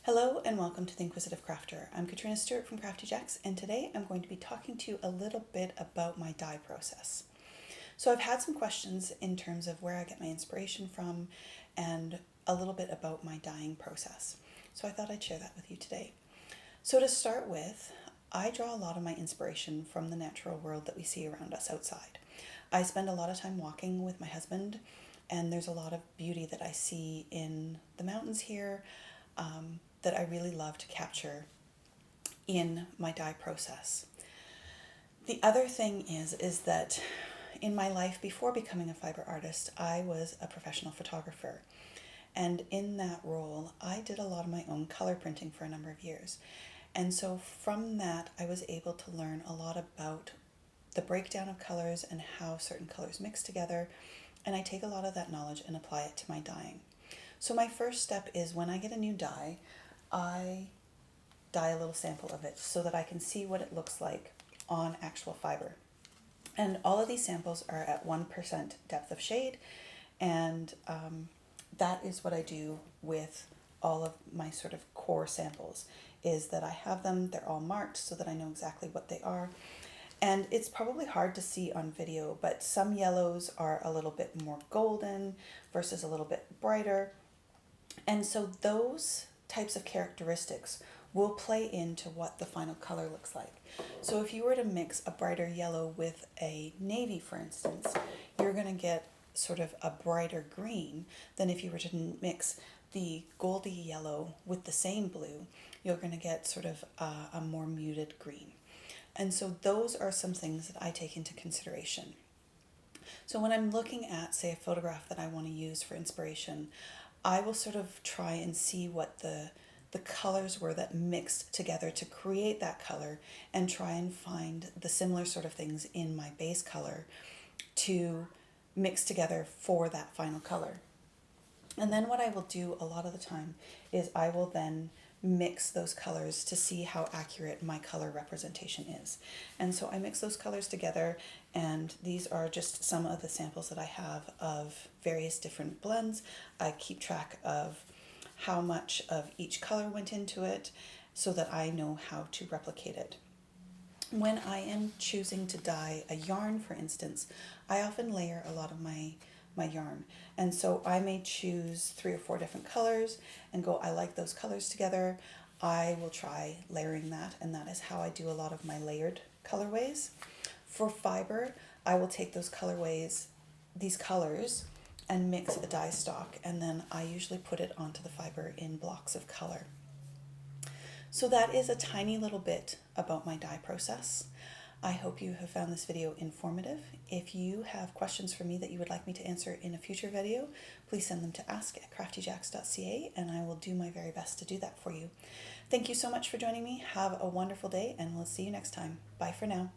Hello and welcome to The Inquisitive Crafter. I'm Katrina Stewart from Crafty Jacks, and today I'm going to be talking to you a little bit about my dye process. So I've had some questions in terms of where I get my inspiration from and a little bit about my dyeing process. So I thought I'd share that with you today. So to start with, I draw a lot of my inspiration from the natural world that we see around us outside. I spend a lot of time walking with my husband, and there's a lot of beauty that I see in the mountains here that I really love to capture in my dye process. The other thing is that in my life before becoming a fiber artist, I was a professional photographer. And in that role, I did a lot of my own color printing for a number of years. And so from that, I was able to learn a lot about the breakdown of colors and how certain colors mix together. And I take a lot of that knowledge and apply it to my dyeing. So my first step is when I get a new dye, I dye a little sample of it so that I can see what it looks like on actual fiber. And all of these samples are at 1% depth of shade, and that is what I do with all of my sort of core samples, is that I have them, they're all marked so that I know exactly what they are. And it's probably hard to see on video, but some yellows are a little bit more golden versus a little bit brighter. And so those types of characteristics will play into what the final color looks like. So if you were to mix a brighter yellow with a navy, for instance, you're going to get sort of a brighter green than if you were to mix the goldy yellow with the same blue. You're going to get sort of a more muted green. And so those are some things that I take into consideration. So when I'm looking at, say, a photograph that I want to use for inspiration, I will sort of try and see what the colors were that mixed together to create that color, and try and find the similar sort of things in my base color to mix together for that final color. And then what I will do a lot of the time is I will then mix those colors to see how accurate my color representation is. And so I mix those colors together, and these are just some of the samples that I have of various different blends. I keep track of how much of each color went into it so that I know how to replicate it. When I am choosing to dye a yarn, for instance, I often layer a lot of my yarn. And so I may choose 3 or 4 different colors and go, I like those colors together. I will try layering that, and that is how I do a lot of my layered colorways. For fiber, I will take those colorways, these colors, and mix a dye stock, and then I usually put it onto the fiber in blocks of color. So that is a tiny little bit about my dye process. I hope you have found this video informative. If you have questions for me that you would like me to answer in a future video, please send them to ask@craftyjacks.ca, and I will do my very best to do that for you. Thank you so much for joining me. Have a wonderful day, and we'll see you next time. Bye for now.